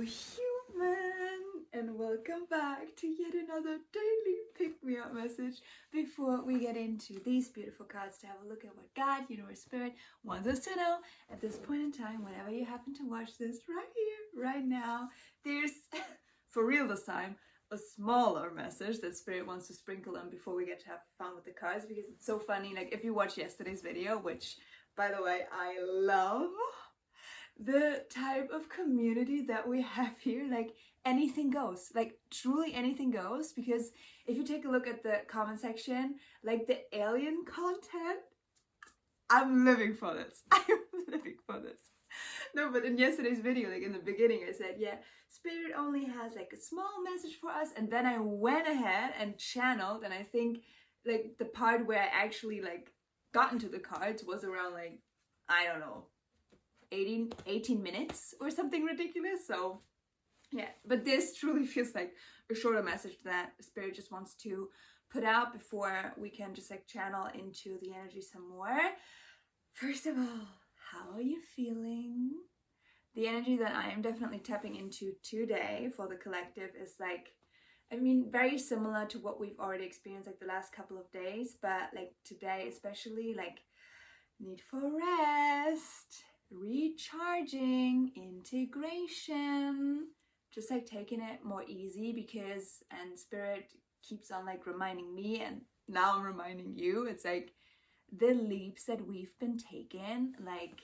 human, and welcome back to yet another daily pick-me-up message before we get into these beautiful cards to have a look at what God, Universe, Spirit wants us to know at this point in time, whenever you happen to watch this right here, right now. There's, for real this time, a smaller message that Spirit wants to sprinkle in before we get to have fun with the cards, because it's so funny. Like, if you watch yesterday's video, which, by the way, I love the type of community that we have here. Like, anything goes, like truly anything goes, because if you take a look at the comment section, like the alien content, I'm living for this. I'm living for this. No, but in yesterday's video, like in the beginning, I said, yeah, Spirit only has like a small message for us, and then I went ahead and channeled, and I think like the part where I actually like got into the cards was around like, I don't know, 18 minutes or something ridiculous. So yeah, but this truly feels like a shorter message that Spirit just wants to put out before we can just like channel into the energy some more. First of all, how are you feeling? The energy that I am definitely tapping into today for the collective is like, I mean, very similar to what we've already experienced like the last couple of days, but like today especially, like need for rest, recharging, integration, just like taking it more easy, because, and Spirit keeps on like reminding me, and now I'm reminding you, it's like the leaps that we've been taking, like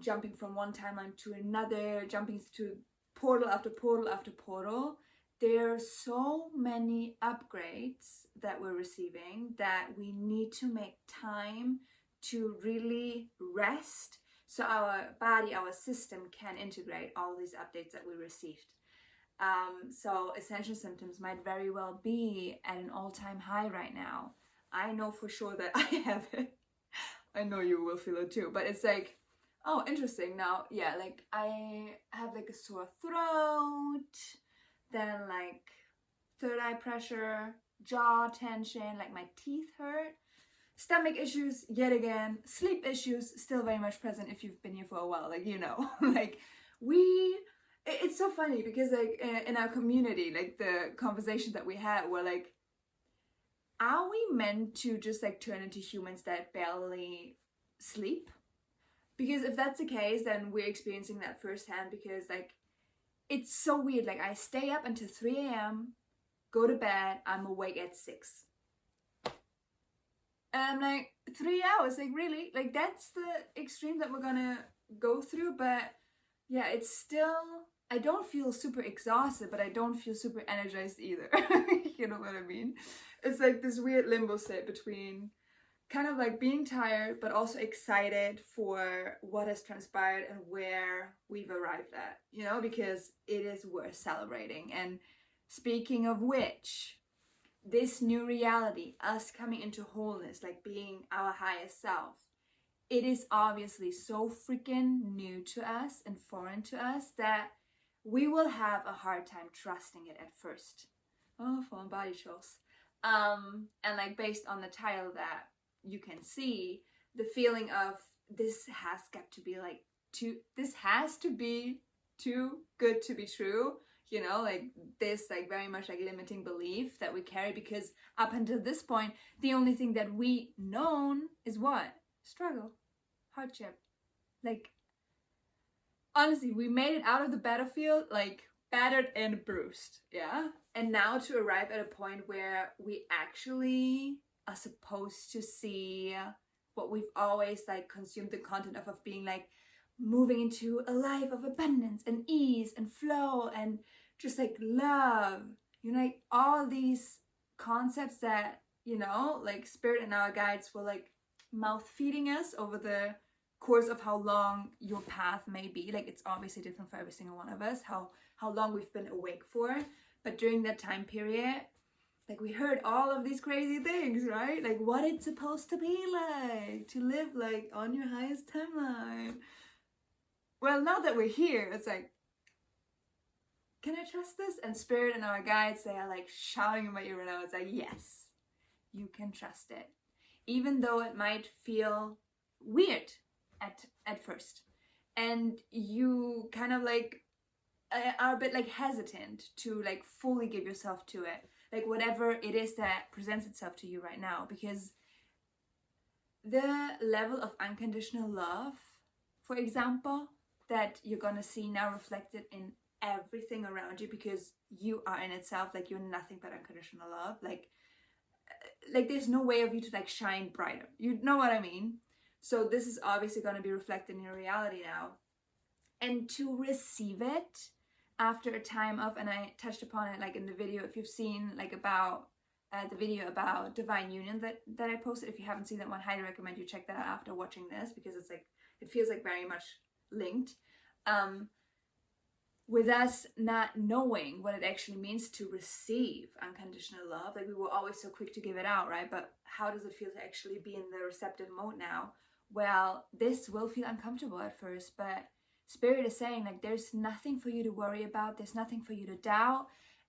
jumping from one timeline to another, jumping to portal after portal after portal. There are so many upgrades that we're receiving that we need to make time to really rest, so our body, our system can integrate all these updates that we received. So Ascension symptoms might very well be at an all-time high right now. I know for sure that I have it. I know you will feel it too, but it's like, oh, interesting. Now, yeah, like I have like a sore throat, then like third eye pressure, jaw tension, like my teeth hurt. Stomach issues yet again, sleep issues still very much present if you've been here for a while, like, you know, like it's so funny because like in our community, like the conversations that we had were like, are we meant to just like turn into humans that barely sleep? Because if that's the case, then we're experiencing that firsthand, because like it's so weird. Like I stay up until 3 a.m, go to bed, I'm awake at 6. And I'm like, 3 hours, like really? Like that's the extreme that we're gonna go through. But yeah, it's still, I don't feel super exhausted, but I don't feel super energized either. You know what I mean? It's like this weird limbo state between kind of like being tired, but also excited for what has transpired and where we've arrived at, you know, because it is worth celebrating. And speaking of which, this new reality, us coming into wholeness, like being our highest self, it is obviously so freaking new to us and foreign to us that we will have a hard time trusting it at first. Oh, full body chills. And like based on the title that you can see, the feeling of this has got to be like this has to be too good to be true. You know, like this like very much like limiting belief that we carry, because up until this point, the only thing that we known is what? Struggle, hardship. Like, honestly, we made it out of the battlefield like battered and bruised, yeah? And now to arrive at a point where we actually are supposed to see what we've always like consumed the content of being like moving into a life of abundance and ease and flow and just like love, you know, like all these concepts that, you know, like Spirit and our guides will like mouth feeding us over the course of how long your path may be. Like it's obviously different for every single one of us, how long we've been awake for. But during that time period, like we heard all of these crazy things, right? Like what it's supposed to be like to live like on your highest timeline. Well, now that we're here, it's like, can I trust this? And Spirit and our guides, they are like shouting in my ear right now. It's like, yes, you can trust it. Even though it might feel weird at first. And you kind of like are a bit like hesitant to like fully give yourself to it, like whatever it is that presents itself to you right now, because the level of unconditional love, for example, that you're gonna see now reflected in everything around you, because you are in itself, like you're nothing but unconditional love, like there's no way of you to like shine brighter, you know what I mean? So this is obviously going to be reflected in your reality now, and to receive it after a time of, and I touched upon it like in the video, if you've seen like about the video about divine union that I posted, if you haven't seen that one, highly recommend you check that out after watching this, because it's like, it feels like very much linked. With us not knowing what it actually means to receive unconditional love, like we were always so quick to give it out, right? But how does it feel to actually be in the receptive mode now? Well, this will feel uncomfortable at first, but Spirit is saying like there's nothing for you to worry about, there's nothing for you to doubt.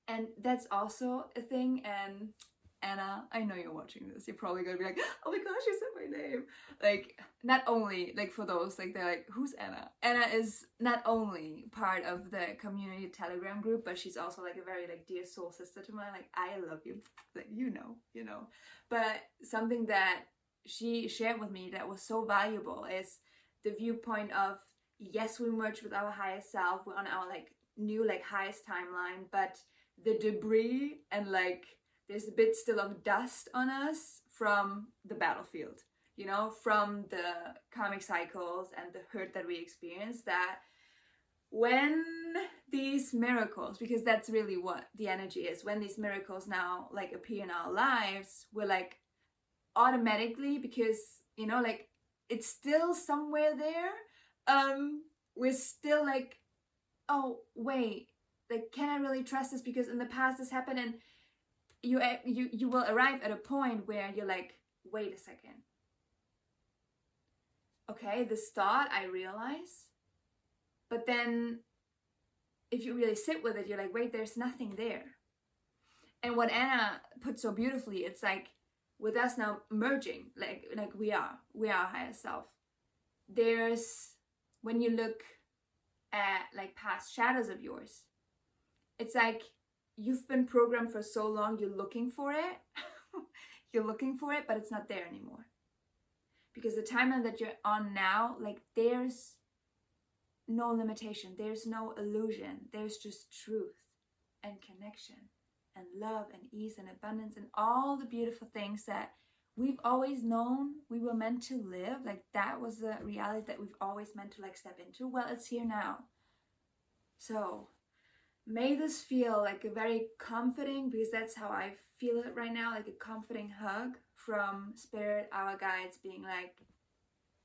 And that's also a thing. And Anna, I know you're watching this, you're probably gonna be like, oh my gosh, you said my name. Like, not only, like for those, like they're like, who's Anna? Anna is not only part of the community Telegram group, but she's also like a very like dear soul sister to mine. Like, I love you, like you know. But something that she shared with me that was so valuable is the viewpoint of, yes, we merge with our highest self, we're on our like new like highest timeline, but the debris and like there's a bit still of dust on us from the battlefield, you know, from the karmic cycles and the hurt that we experience, that when these miracles, because that's really what the energy is, when these miracles now like appear in our lives, we're like automatically, because, you know, like it's still somewhere there, we're still like, oh wait, like can I really trust this, because in the past this happened, and you will arrive at a point where you're like, wait a second, okay, this thought I realize, but then if you really sit with it, you're like, wait, there's nothing there. And what Anna put so beautifully, it's like with us now merging, like we are higher self, there's, when you look at like past shadows of yours, it's like you've been programmed for so long, you're looking for it. You're looking for it, but it's not there anymore. Because the timeline that you're on now, like there's no limitation, there's no illusion, there's just truth and connection and love and ease and abundance and all the beautiful things that we've always known we were meant to live. Like that was the reality that we've always meant to like step into. Well, it's here now. So may this feel like a very comforting, because that's how I feel it right now, like a comforting hug from Spirit, our guides, being like,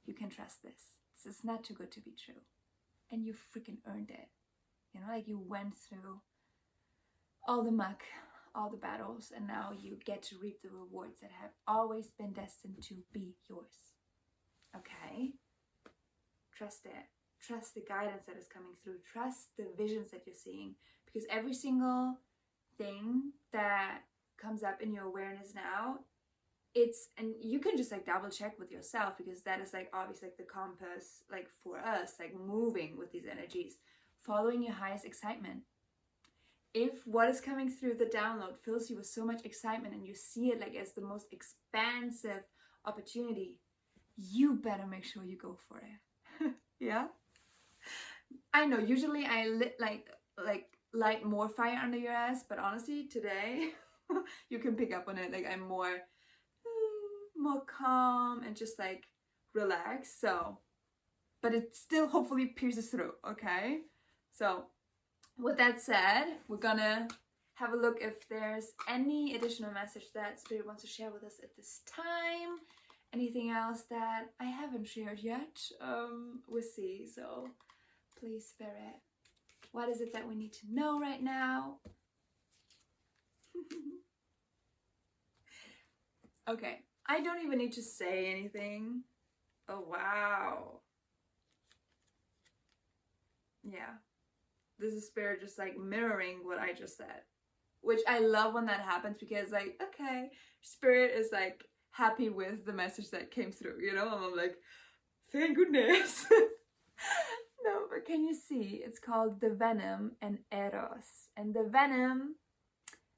you can trust this. This is not too good to be true. And you freaking earned it. You know, like you went through all the muck, all the battles, and now you get to reap the rewards that have always been destined to be yours. Okay? Trust it. Trust the guidance that is coming through. Trust the visions that you're seeing, because every single thing that comes up in your awareness now, it's, and you can just like double check with yourself, because that is like obviously like the compass, like for us, like moving with these energies, following your highest excitement. If what is coming through the download fills you with so much excitement and you see it like as the most expansive opportunity, you better make sure you go for it. Yeah, I know usually I light more fire under your ass, but honestly today you can pick up on it, like I'm more calm and just like relaxed. So, but it still hopefully pierces through. Okay, so with that said, we're gonna have a look if there's any additional message that Spirit wants to share with us at this time. Anything else that I haven't shared yet, we'll see. So please, Spirit, what is it that we need to know right now? Okay, I don't even need to say anything. Oh, wow. Yeah. This is Spirit just like mirroring what I just said, which I love when that happens, because like, okay, Spirit is like happy with the message that came through, you know, and I'm like, thank goodness. No, but can you see? It's called the Venom and Eros. And the Venom,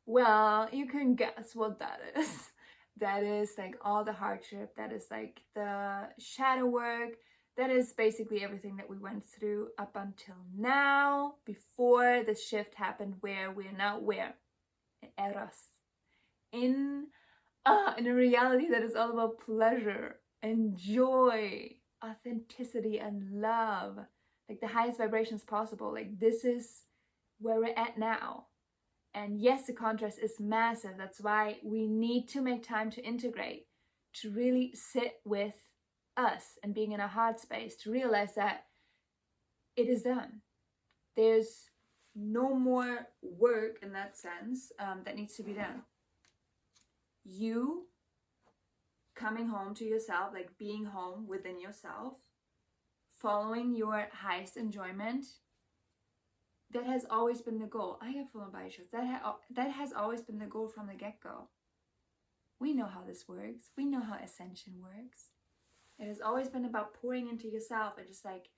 well, you can guess what that is. That is like all the hardship, that is like the shadow work, that is basically everything that we went through up until now, before the shift happened, where we're now where? In Eros. In a reality that is all about pleasure and joy, authenticity and love, like the highest vibrations possible. Like this is where we're at now. And yes, the contrast is massive. That's why we need to make time to integrate, to really sit with us and being in a heart space, to realize that it is done. There's no more work in that sense that needs to be done. You coming home to yourself, like being home within yourself, following your highest enjoyment, that has always been the goal. I have full body shows. That has always been the goal from the get-go. We know how this works. We know how ascension works. It has always been about pouring into yourself and just like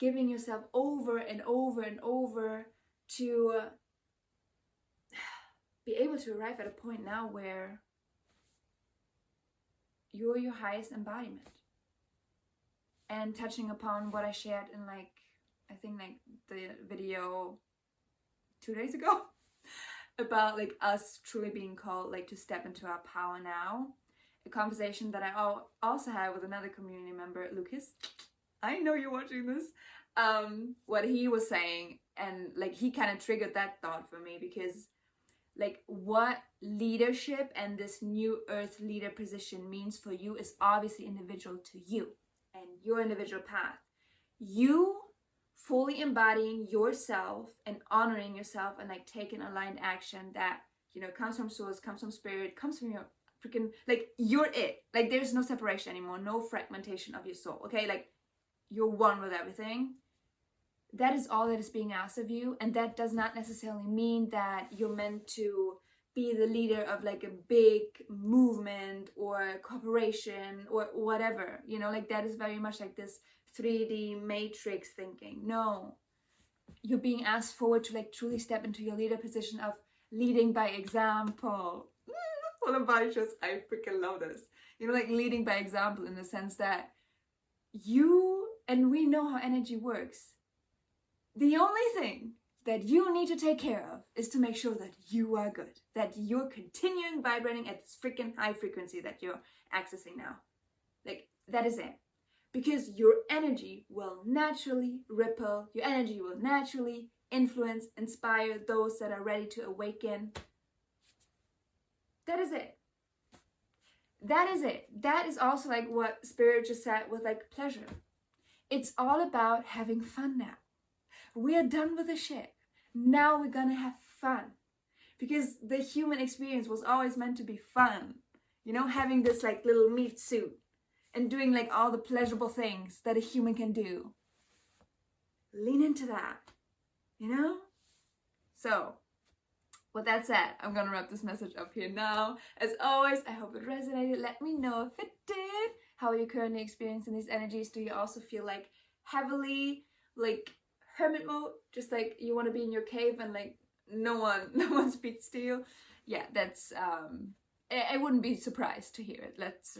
giving yourself over and over and over to be able to arrive at a point now where you're your highest embodiment. And touching upon what I shared in like, I think like the video 2 days ago about like us truly being called like to step into our power now. A conversation that I also had with another community member, Lucas. I know you're watching this. What he was saying, and like he kind of triggered that thought for me, because like what leadership and this new earth leader position means for you is obviously individual to you and your individual path. You fully embodying yourself and honoring yourself and like taking aligned action that, you know, comes from source, comes from spirit, comes from your freaking, like you're it. Like there's no separation anymore, no fragmentation of your soul, okay? Like you're one with everything. That is all that is being asked of you. And that does not necessarily mean that you're meant to be the leader of like a big movement or corporation or whatever, you know, like that is very much like this 3D matrix thinking. No, you're being asked forward to like truly step into your leader position of leading by example. Full of body shows, I freaking love this. You know, like leading by example in the sense that you, and we know how energy works. The only thing that you need to take care of is to make sure that you are good, that you're continuing vibrating at this freaking high frequency that you're accessing now. Like that is it. Because your energy will naturally ripple, your energy will naturally influence, inspire those that are ready to awaken. That is it. That is it. That is also like what Spirit just said with like pleasure. It's all about having fun now. We are done with the shit. Now we're gonna have fun. Because the human experience was always meant to be fun. You know, having this like little meat suit and doing like all the pleasurable things that a human can do. Lean into that, you know? So, with that said, I'm gonna wrap this message up here now. As always, I hope it resonated. Let me know if it did. How are you currently experiencing these energies? Do you also feel like heavily like hermit mode? Just like you want to be in your cave and like no one speaks to you? Yeah, that's I wouldn't be surprised to hear it. Let's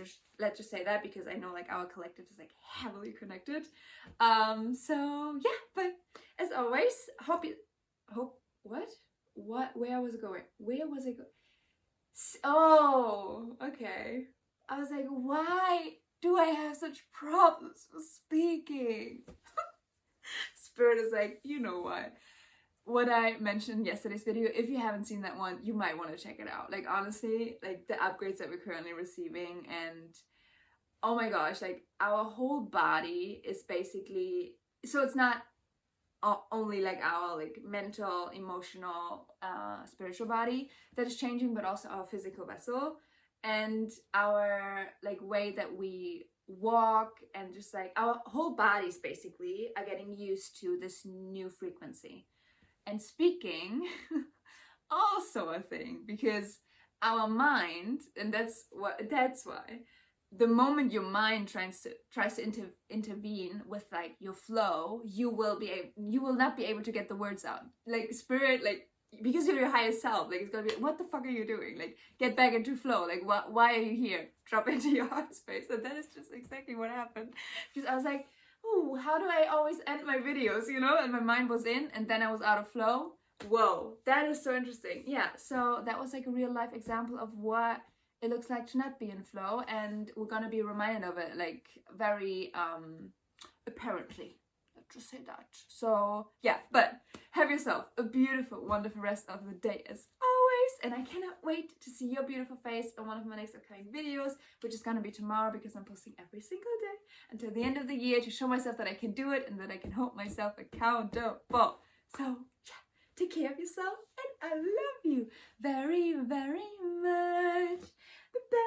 just say that, because I know like our collective is like heavily connected. So yeah, but as always, where was it going? Oh, okay. I was like, why do I have such problems with speaking? Spirit is like, you know what I mentioned in yesterday's video, if you haven't seen that one, you might want to check it out. Like honestly, like the upgrades that we're currently receiving, and oh my gosh, like our whole body is basically, so it's not only like our like mental, emotional, spiritual body that is changing, but also our physical vessel and our like way that we walk, and just like our whole bodies basically are getting used to this new frequency. And speaking, also a thing, because our mind, and that's why the moment your mind tries to intervene with like your flow, you will not be able to get the words out. Like spirit, like, because you're your highest self, like it's gonna be, what the fuck are you doing? Like, get back into flow. Like, why are you here? Drop into your heart space. And that is just exactly what happened. Because I was like, oh, how do I always end my videos, you know? And my mind was in, and then I was out of flow. Whoa, that is so interesting. Yeah, so that was like a real life example of what it looks like to not be in flow, and we're gonna be reminded of it, like, very apparently. Let's just say that. So yeah, but have yourself a beautiful, wonderful rest of the day as always, and I cannot wait to see your beautiful face in one of my next upcoming videos, which is gonna be tomorrow, because I'm posting every single day until the end of the year to show myself that I can do it and that I can hold myself accountable. So yeah, take care of yourself, and I love you very, very much. Bye-bye.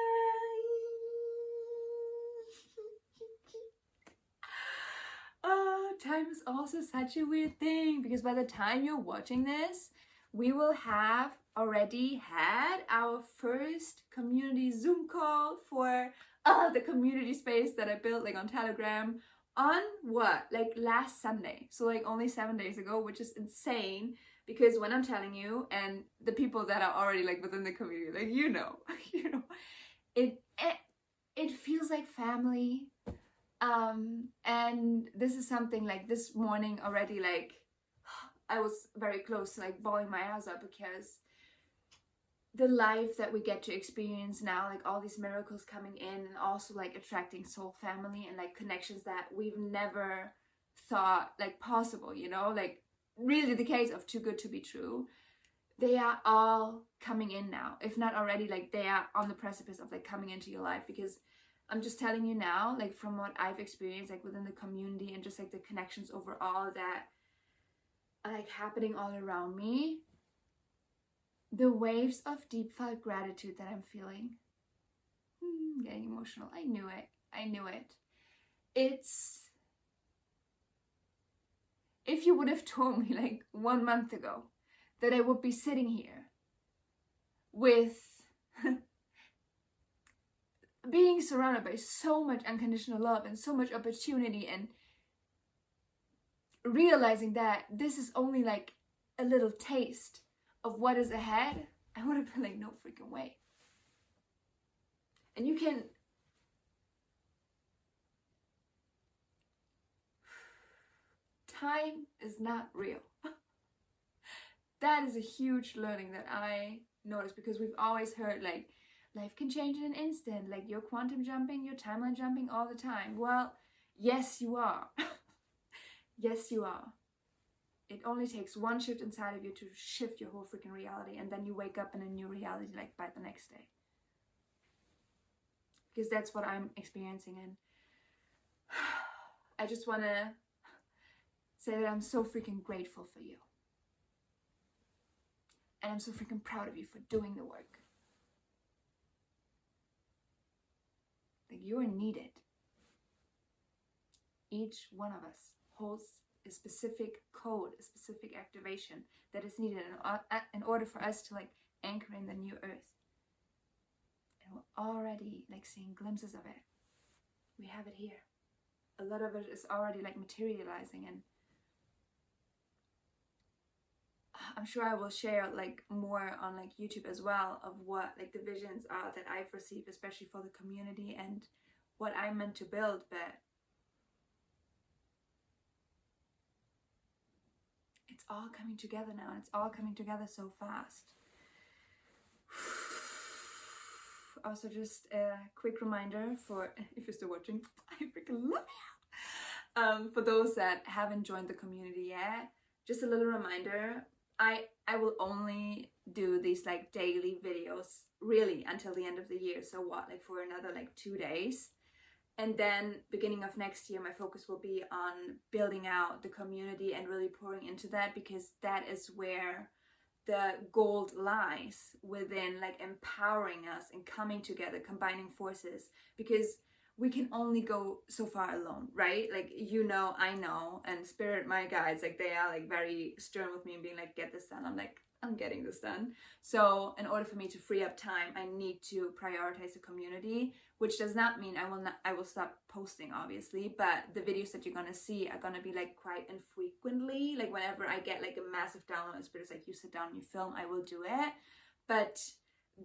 Oh, time is also such a weird thing, because by the time you're watching this, we will have already had our first community Zoom call for the community space that I built like on Telegram on what? Like last Sunday. So like only 7 days ago, which is insane. Because when I'm telling you, and the people that are already like within the community, like, you know, it feels like family. And this is something like this morning already, like I was very close to like bawling my ass out, because the life that we get to experience now, like all these miracles coming in, and also like attracting soul family and like connections that we've never thought like possible, you know, like really the case of too good to be true. They are all coming in now, if not already, like they are on the precipice of like coming into your life. Because I'm just telling you now, like from what I've experienced, like within the community and just like the connections overall that are like happening all around me, the waves of deep felt gratitude that I'm feeling, getting emotional. I knew it. It's, if you would have told me like 1 month ago that I would be sitting here with being surrounded by so much unconditional love and so much opportunity, and realizing that this is only like a little taste of what is ahead, I would have been like, no freaking way. And you can, time is not real. That is a huge learning that I noticed, because we've always heard like life can change in an instant, like you're quantum jumping, you're timeline jumping all the time. Well, yes you are. Yes you are. It only takes one shift inside of you to shift your whole freaking reality, and then you wake up in a new reality like by the next day. Because that's what I'm experiencing, and I just want to say that I'm so freaking grateful for you. And I'm so freaking proud of you for doing the work. Like, you are needed. Each one of us holds a specific code, a specific activation that is needed in order for us to like anchor in the new earth. And we're already like seeing glimpses of it. We have it here. A lot of it is already like materializing, and I'm sure I will share like more on like YouTube as well of what like the visions are that I've received, especially for the community and what I'm meant to build. But it's all coming together now, and it's all coming together so fast. Also, just a quick reminder for, if you're still watching, I freaking love you. For those that haven't joined the community yet, just a little reminder, I will only do these like daily videos really until the end of the year. So what, like for another like 2 days. And then beginning of next year, my focus will be on building out the community and really pouring into that, because that is where the gold lies, within like empowering us and coming together, combining forces, because we can only go so far alone, right? Like, you know, I know, and Spirit, my guides, like they are like very stern with me and being like, get this done. I'm like, I'm getting this done. So in order for me to free up time, I need to prioritize the community, which does not mean I will stop posting, obviously, but the videos that you're gonna see are gonna be like quite infrequently. Like whenever I get like a massive download, it's like you sit down and you film, I will do it. But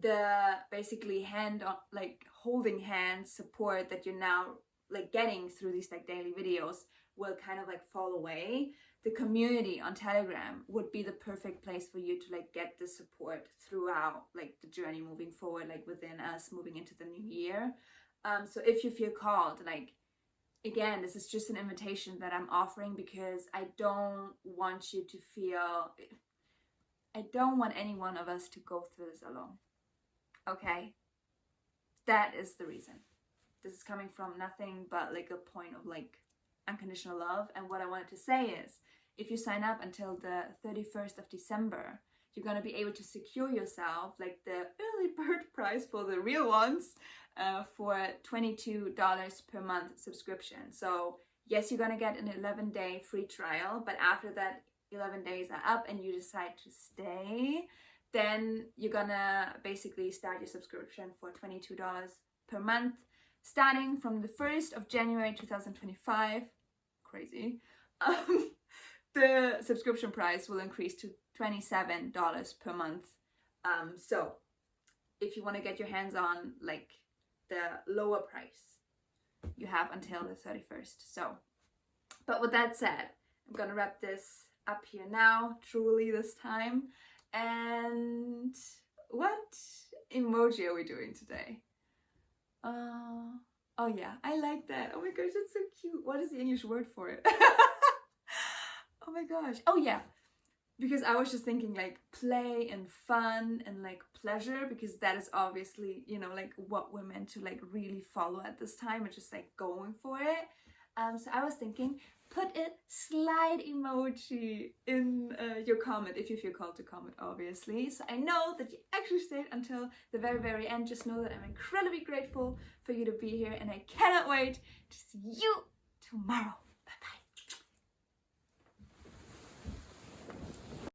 the basically hand on, like holding hands support that you're now like getting through these like daily videos will kind of like fall away. The community on Telegram would be the perfect place for you to like get the support throughout like the journey moving forward, like within us moving into the new year. So if you feel called, like, again, this is just an invitation that I'm offering because I don't want any one of us to go through this alone. Okay? That is the reason. This is coming from nothing but like a point of like unconditional love. And what I wanted to say is, if you sign up until the 31st of December, you're going to be able to secure yourself like the early bird price for the real ones for $22 per month subscription. So yes, you're going to get an 11-day free trial, but after that 11 days are up and you decide to stay, then you're going to basically start your subscription for $22 per month, starting from the 1st of January 2025. Crazy. The subscription price will increase to $27 per month. So if you want to get your hands on like the lower price, you have until the 31st. So, but with that said, I'm gonna wrap this up here now, truly this time. And what emoji are we doing today? Oh yeah, I like that. Oh my gosh, that's so cute. What is the English word for it? Oh my gosh. Oh yeah, because I was just thinking like play and fun and like pleasure, because that is obviously, you know, like what we're meant to like really follow at this time, and just like going for it. So I was thinking, put a slide emoji in your comment if you feel called to comment, obviously. So I know that you actually stayed until the very, very end. Just know that I'm incredibly grateful for you to be here, and I cannot wait to see you tomorrow.